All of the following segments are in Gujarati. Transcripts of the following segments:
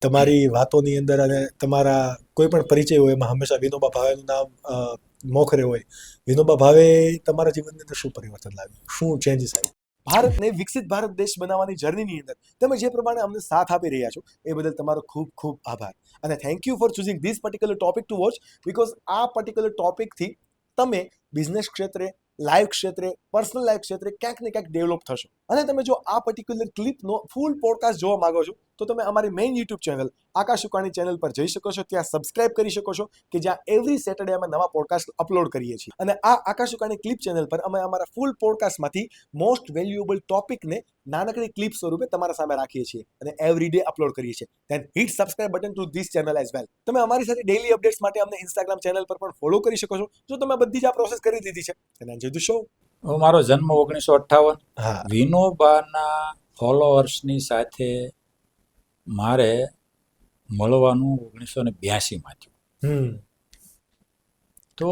તમારી વાતોની અંદર અને તમારા કોઈ પણ પરિચય હોય એમાં હંમેશા વિનોબા ભાવેનું નામ મોખરે હોય. વિનોબા ભાવે તમારા જીવનની અંદર શું પરિવર્તન લાવ્યું, શું ચેન્જીસ આવ્યું? ભારતને વિકસિત ભારત દેશ બનાવવાની જર્નીની અંદર તમે જે પ્રમાણે અમને સાથ આપી રહ્યા છો એ બદલ તમારો ખૂબ ખૂબ આભાર. અને thank you for choosing this particular topic two watch, because આ પર્ટિક્યુલર ટોપિકથી તમે બિઝનેસ ક્ષેત્રે, લાઈફ ક્ષેત્રે, પર્સનલ લાઈફ ક્ષેત્રે ક્યાંક ને ક્યાંક ડેવલપ થશો. અને તમે જો આ પર્ટિક્યુલર ક્લિપનો ફૂલ પોડકાસ્ટ જોવા માંગો છો તો તમે અમારી મેઇન યુટ્યુબ ચેનલ આકાશ ઉકાણી ચેનલ પર જઈ શકો છો. ત્યાં સબસ્ક્રાઇબ કરી શકો છો કે જ્યાં એવરી સેટરડે અમે નવા પોડકાસ્ટ અપલોડ કરીએ છીએ. અને આ આકાશ ઉકાણી ક્લિપ ચેનલ પર અમે અમારા ફૂલ પોડકાસ્ટમાંથી મોસ્ટ વેલ્યુએબલ ટોપિકને નાનકડી ક્લિપ સ્વરૂપે તમારા સામે રાખીએ છીએ અને એવરી ડે અપલોડ કરીએ છીએ. Then hit subscribe button to this channel as well. તમે અમારી સાથે ડેઇલી અપડેટ્સ માટે અમને ઇન્સ્ટાગ્રામ ચેનલ પર પણ ફોલો કરી શકો છો જો તમે બધી જ આ પ્રોસેસ કરી દીધી છે. And enjoy the show. મારો જન્મ 1958. હા, વિનોબાના ફોલોઅર્સની સાથે મારે મળવાનું 1982માં થયું. તો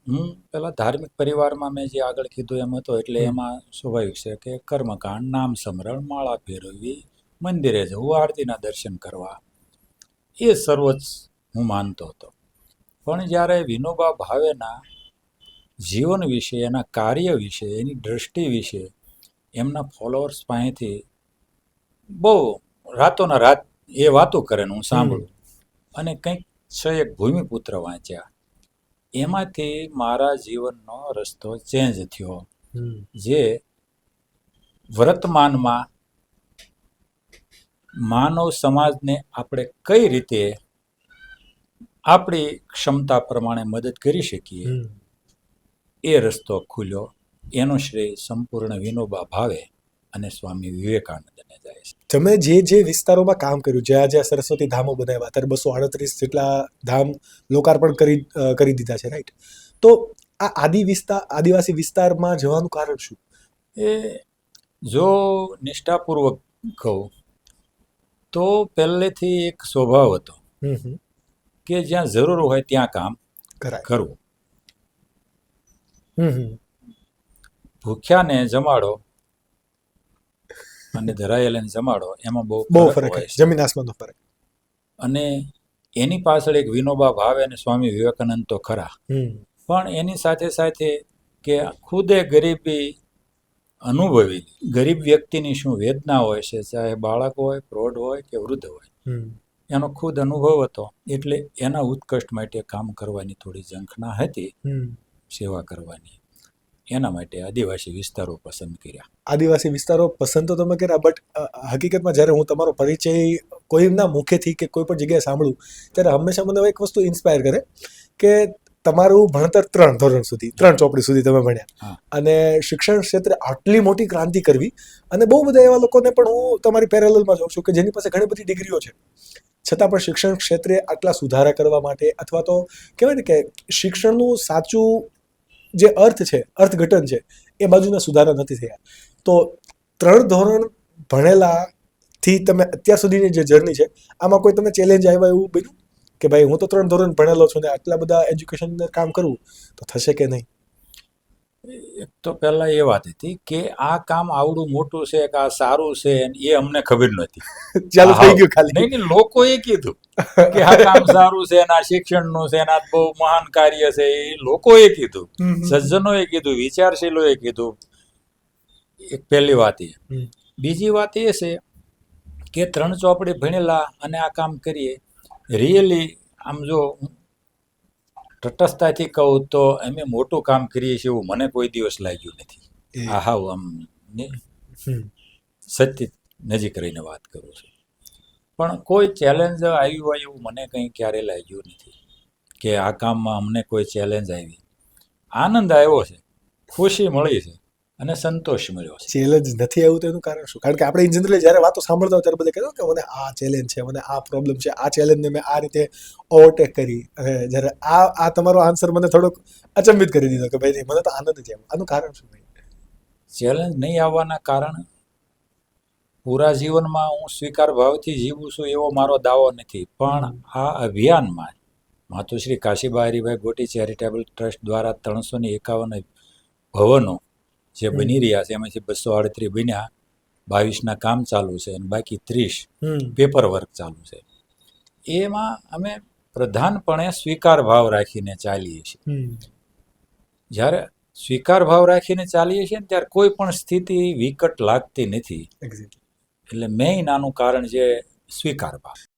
હું પેલા ધાર્મિક પરિવારમાં મેં જે આગળ કીધું એમ હતો, એટલે એમાં સ્વાભાવિક છે કે કર્મકાંડ, નામ સ્મરણ, માળા ફેરવવી, મંદિરે જવું, આરતીના દર્શન કરવા, એ સર્વોચ્ચ હું માનતો હતો. પણ જ્યારે વિનોબા ભાવેના જીવન વિશે, એના કાર્ય વિશે, એની દ્રષ્ટિ વિશે એમના ફોલોઅર્સ પાસેથી બહુ રાતોના રાત એ વાતો કરે ને હું સાંભળું, અને કંઈક એક ભૂમિપુત્ર વાંચ્યા, એમાંથી મારા જીવનનો રસ્તો ચેન્જ થયો. જે વર્તમાનમાં માનવ સમાજને આપણે કઈ રીતે આપણી ક્ષમતા પ્રમાણે મદદ કરી શકીએ, એ રસ્તો ખુલ્યો. એનો શ્રેય સંપૂર્ણ વિનોબા ભાવે અને સ્વામી વિવેકાનંદને જાય છે. તમે જે વિસ્તારોમાં કામ કર્યું, જ્યાં જ્યાં સરસ્વતી ધામો બનાવ્યા, અત્યારે 238 જેટલા ધામ લોકાર્પણ કરી દીધા છે, રાઈટ? તો આ આદિવાસી વિસ્તારમાં જવાનું કારણ શું? એ જો નિષ્ઠાપૂર્વક કહું તો પહેલેથી એક સ્વભાવ હતો કે જ્યાં જરૂર હોય ત્યાં કામ કરવું. ભૂખ્યાને જમાડો અને ધરાયેલાને જમાડો, એમાં બહુ ફરક હોય છે, જમીન આસમાનનો ફરક. અને એની પાછળ એક વિનોબા ભાવે અને સ્વામી વિવેકાનંદ તો ખરા, પણ એની સાથે સાથે કે ખુદે ગરીબી અનુભવી ગરીબ વ્યક્તિની શું વેદના હોય છે, ચાહે બાળક હોય, પ્રૌઢ હોય કે વૃદ્ધ હોય, એનો ખુદ અનુભવ હતો. એટલે એના ઉત્કૃષ્ટ માટે કામ કરવાની થોડી ઝંખના હતી, સેવા કરવાની. એના માટે આદિવાસી વિસ્તારો પસંદ કર્યા. આદિવાસી વિસ્તારો પસંદ તો તમે કર્યા, બટ હકીકતમાં જ્યારે હું તમારો પરિચય કોઈના મુખેથી કે કોઈ પણ જગ્યાએ સાંભળું ત્યારે હંમેશા મને એક વસ્તુ ઇન્સ્પાયર કરે કે તમારું ભણતર 3 ધોરણ સુધી, 3 ચોપડી સુધી તમે ભણ્યા, અને શિક્ષણ ક્ષેત્રે આટલી મોટી ક્રાંતિ કરવી. અને બહુ બધા એવા લોકોને પણ હું તમારી પેરેલલમાં જોઉં છું કે જેની પાસે ઘણી બધી ડિગ્રીઓ છે, છતાં પણ શિક્ષણ ક્ષેત્રે આટલા સુધારા કરવા માટે, અથવા તો કહેવાય ને કે શિક્ષણનું સાચું જે અર્થ છે, અર્થઘટન છે, એ બાજુના સુધારા નથી થયા. તો 3 ધોરણ ભણેલાથી તમે અત્યાર સુધીની જે જર્ની છે, આમાં કોઈ તમે ચેલેન્જ આવ્યા એવું બન્યું કે ભાઈ હું તો 3 ધોરણ ભણેલો છું ને આટલા બધા એજ્યુકેશન અંદર કામ કરવું તો થશે કે નહીં? એક તો પહેલા એ વાત હતી કે આ કામ આવડું મોટું છે કે આ સારું છે, એ અમને ખબર નહોતી. ચાલુ થઈ ગયું ખાલી. નહીં, લોકોએ કીધું કે આ કામ સારું છે, આ શિક્ષણનું છે, આ બહુ મહાન કાર્ય છે, એ લોકોએ કીધું, સજ્જનોએ કીધું, વિચારશીલોએ કીધું. એક પહેલી વાત એ. બીજી વાત એ છે કે 3 ચોપડી ભણેલા અને આ કામ કરીએ, રિયલી આમ જો તટસ્થતાથી કહું તો અમે મોટું કામ કરીએ છીએ એવું મને કોઈ દિવસ લાગ્યું નથી. આ હાવ આમ સત્ય નજીક રહીને વાત કરું છું. પણ કોઈ ચેલેન્જ આવી હોય એવું મને કંઈ ક્યારે લાગ્યું નથી કે આ કામમાં અમને કોઈ ચેલેન્જ આવી. આનંદ આવ્યો છે, ખુશી મળી છે અને સંતોષ મળ્યો છે. ચેલેન્જ નથી આવ્યું તો એનું કારણ શું? કારણ કે આપણે જનરલી જ્યારે વાતો સાંભળતા હોય ત્યારે બધા કહેતા કે મને આ ચેલેન્જ છે, મને આ પ્રોબ્લેમ છે, આ ચેલેન્જને મેં આ રીતે ઓવરટેક કરી. અને જ્યારે આ તમારો આન્સર મને થોડોક અચંબિત કરી દીધો કે ભાઈ મને તો આનંદ જ આવ્યો. આનું કારણ શું? ચેલેન્જ નહીં આવવાના કારણ પૂરા જીવનમાં હું સ્વીકાર ભાવથી જીવું છું એવો મારો દાવો નથી, પણ આ અભિયાનમાં માતુશ્રી કાશીબા હરિભાઈ ગોટી ચેરિટેબલ ટ્રસ્ટ દ્વારા 351 ભવનો જે બની રહ્યા છે, એમાંથી 238 બન્યા, 22ના કામ ચાલુ છે અને બાકી 30 પેપર વર્ક ચાલુ છે. એમાં અમે પ્રધાનપણે સ્વીકાર ભાવ રાખીને ચાલીએ છીએ. જ્યારે સ્વીકાર ભાવ રાખીને ચાલીએ છીએ ને ત્યારે કોઈ પણ સ્થિતિ વિકટ લાગતી નથી. એક્ઝેક્ટલી. એટલે મેઇન આનું કારણ છે સ્વીકાર ભાવ.